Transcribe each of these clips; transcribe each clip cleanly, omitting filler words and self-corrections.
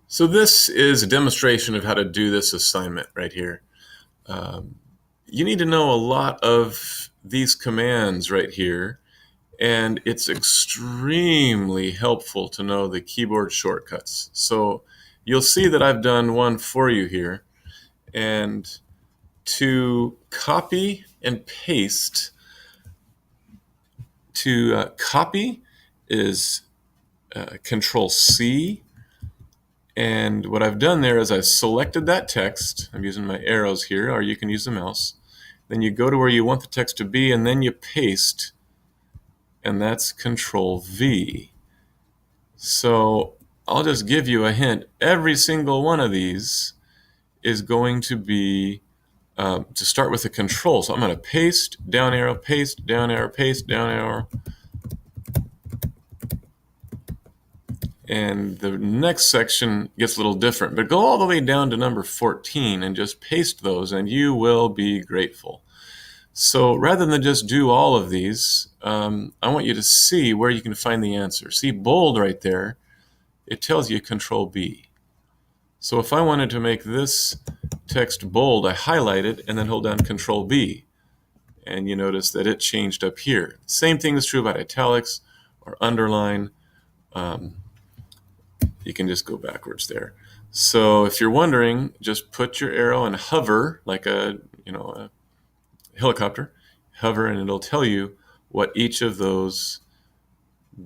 So this is a demonstration of how to do this assignment right here. Um, you need to know a lot of these commands right here, and it's extremely helpful to know the keyboard shortcuts. So you'll see that I've done one for you here, and to copy and paste, to copy is Control C. And what I've done there is I've selected that text. I'm using my arrows here, or you can use the mouse. Then you go to where you want the text to be, and then you paste, and that's Control V. So I'll just give you a hint. Every single one of these is going to be to start with a control. So I'm going to paste, down arrow, paste, down arrow, paste, down arrow. And the next section gets a little different, but go all the way down to number 14 and just paste those, and you will be grateful. So rather than just do all of these, I want you to see where you can find the answer. See bold right there, it tells you Control B. So if I wanted to make this text bold, I highlight it and then hold down Control B. And you notice that it changed up here. Same thing is true about italics or underline. You can just go backwards there. So if you're wondering, just put your arrow and hover like a helicopter. Hover and it'll tell you what each of those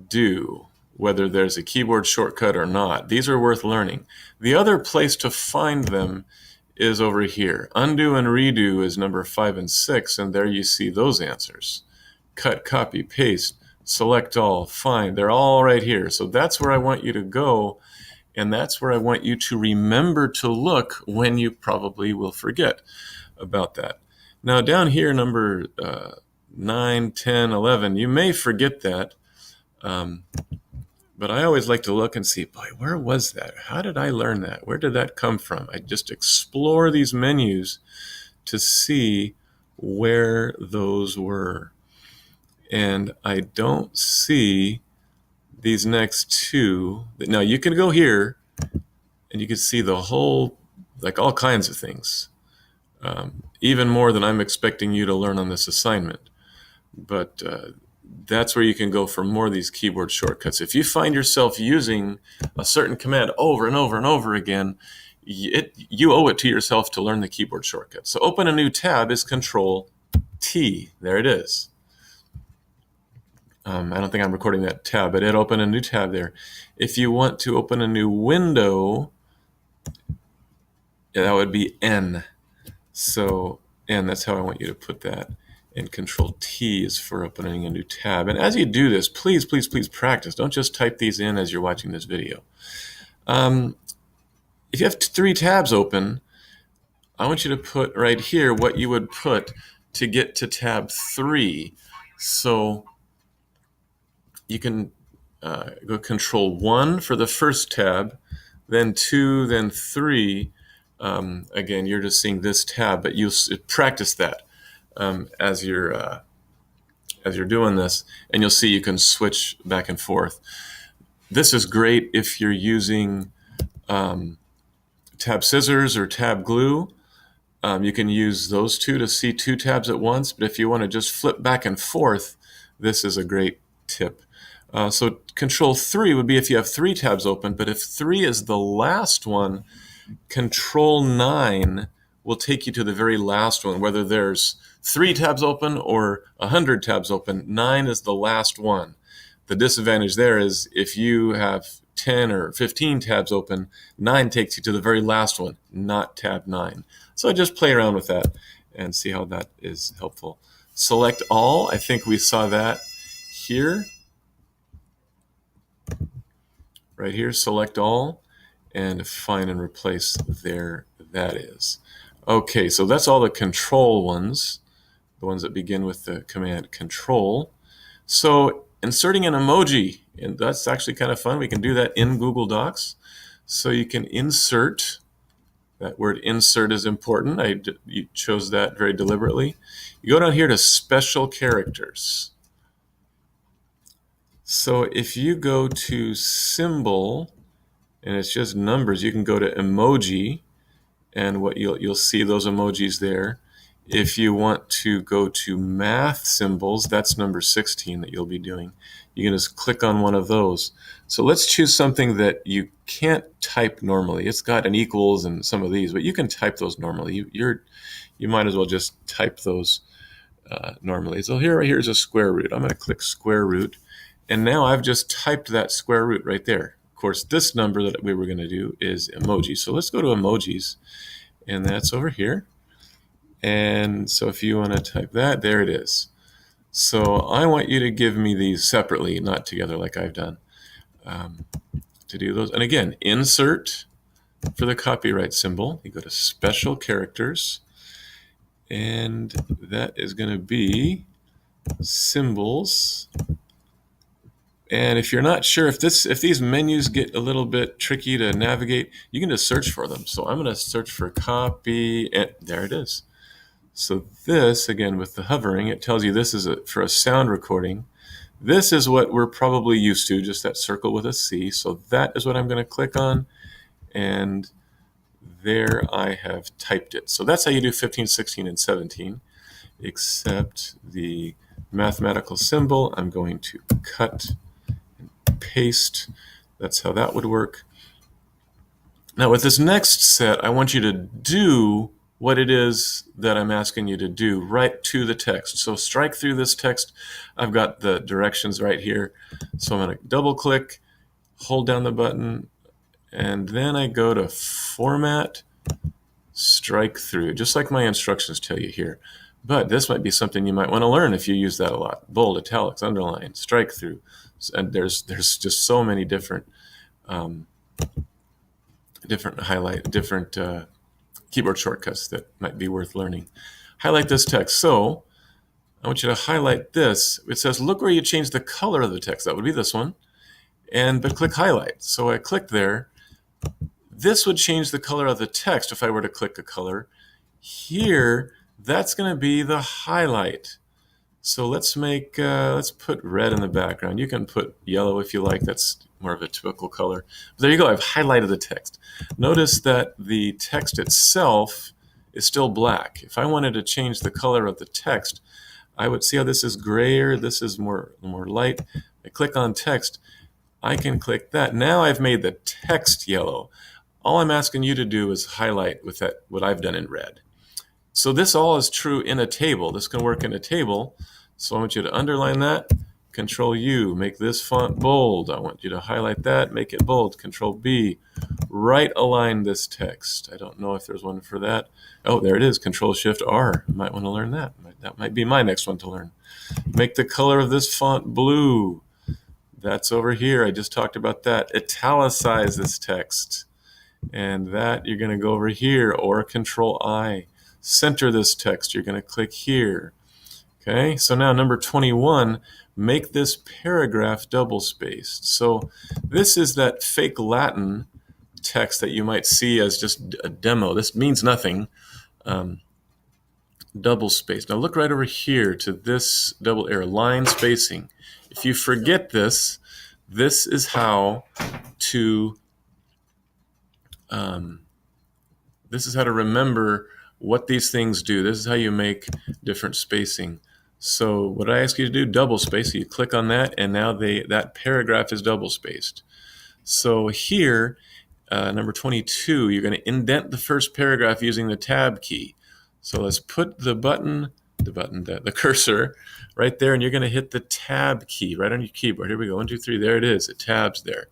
do, whether there's a keyboard shortcut or not. These are worth learning. The other place to find them is over here. Undo and redo is number 5 and 6, and there you see those answers. Cut, copy, paste, select all, find. They're all right here. So that's where I want you to go, and that's where I want you to remember to look when you probably will forget about that. Now down here, number 9, 10, 11, you may forget that, but I always like to look and see, boy, where was that? How did I learn that? Where did that come from? I just explore these menus to see where those were. And I don't see these next two. Now you can go here and you can see the whole, like all kinds of things, even more than I'm expecting you to learn on this assignment. But that's where you can go for more of these keyboard shortcuts. If you find yourself using a certain command over and over and over again, you owe it to yourself to learn the keyboard shortcut. So open a new tab is Control T. There it is. I don't think I'm recording that tab, but it opened a new tab there. If you want to open a new window, that would be N. So N, that's how I want you to put that. And Control T is for opening a new tab. And as you do this, please, please, please practice. Don't just type these in as you're watching this video. If you have 3 tabs open, I want you to put right here what you would put to get to tab 3. So you can go Control 1 for the first tab, then 2, then 3. Again, you're just seeing this tab, but you practice that as you're doing this, and you'll see you can switch back and forth. This is great if you're using tab scissors or tab glue. You can use those two to see 2 tabs at once, but if you want to just flip back and forth, this is a great tip. So Control 3 would be if you have 3 tabs open, but if 3 is the last one, Control 9 will take you to the very last one. Whether there's 3 tabs open or 100 tabs open, 9 is the last one. The disadvantage there is if you have 10 or 15 tabs open, 9 takes you to the very last one, not tab 9. So just play around with that and see how that is helpful. Select all, I think we saw that here. Right here, select all, and find and replace, there that is. Okay, so that's all the control ones, the ones that begin with the command control. So inserting an emoji, and that's actually kind of fun. We can do that in Google Docs. So you can insert, that word insert is important. You chose that very deliberately. You go down here to special characters. So if you go to symbol and it's just numbers. You can go to emoji, and what you'll see those emojis there. If you want to go to math symbols, that's number 16 that you'll be doing. You can just click on one of those. So let's choose something that you can't type normally. It's got an equals and some of these, but you can type those normally. You might as well just type those normally. So here's a square root. I'm going to click square root, and now I've just typed that square root right there. Of course, this number that we were going to do is emoji. So let's go to emojis, and that's over here. And so if you want to type that, there it is. So I want you to give me these separately, not together like I've done, to do those. And again, insert for the copyright symbol. You go to special characters, and that is going to be symbols. And if you're not sure if these menus get a little bit tricky to navigate, you can just search for them. So I'm going to search for copy, and there it is. So this, again, with the hovering, it tells you this is for a sound recording. This is what we're probably used to, just that circle with a C. So that is what I'm going to click on, and there I have typed it. So that's how you do 15, 16, and 17, except the mathematical symbol, I'm going to cut and paste. That's how that would work. Now with this next set, I want you to do what it is that I'm asking you to do right to the text. So strike through this text. I've got the directions right here. So I'm going to double click, hold down the button, and then I go to Format, Strike Through, just like my instructions tell you here. But this might be something you might want to learn if you use that a lot. Bold, italics, underline, strike through. And there's just so many different keyboard shortcuts that might be worth learning. Highlight this text. So I want you to highlight this. It says, look where you change the color of the text. That would be this one. But click highlight. So I clicked there. This would change the color of the text if I were to click a color. Here, that's going to be the highlight. So let's put red in the background. You can put yellow if you like. That's more of a typical color. But there you go. I've highlighted the text. Notice that the text itself is still black. If I wanted to change the color of the text, I would see how this is grayer. This is more light. I click on text. I can click that. Now I've made the text yellow. All I'm asking you to do is highlight with that what I've done in red. So this all is true in a table. This can work in a table. So I want you to underline that. Control U, make this font bold. I want you to highlight that, make it bold. Control B, right align this text. I don't know if there's one for that. Oh, there it is. Control Shift R. You might want to learn that. That might be my next one to learn. Make the color of this font blue. That's over here. I just talked about that. Italicize this text. And that you're going to go over here, or Control I. Center this text. You're going to click here. Okay, so now number 21, make this paragraph double-spaced. So this is that fake Latin text that you might see as just a demo. This means nothing. Double-spaced. Now look right over here to this double arrow, line spacing. If you forget this, this is how to remember what these things do. This is how you make different spacing. So what I ask you to do, double space. So you click on that, and now that paragraph is double spaced. So here, number 22, you're going to indent the first paragraph using the tab key. So let's put the cursor right there, and you're going to hit the tab key right on your keyboard. Here we go, 1, 2, 3. There it is. It tabs there.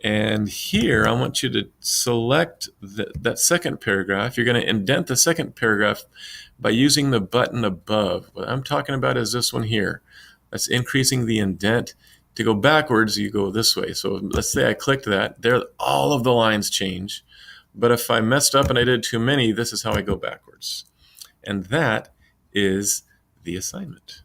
And here, I want you to select that second paragraph. You're going to indent the second paragraph by using the button above. What I'm talking about is this one here. That's increasing the indent. To go backwards, you go this way. So let's say I clicked that. There, all of the lines change. But if I messed up and I did too many, this is how I go backwards. And that is the assignment.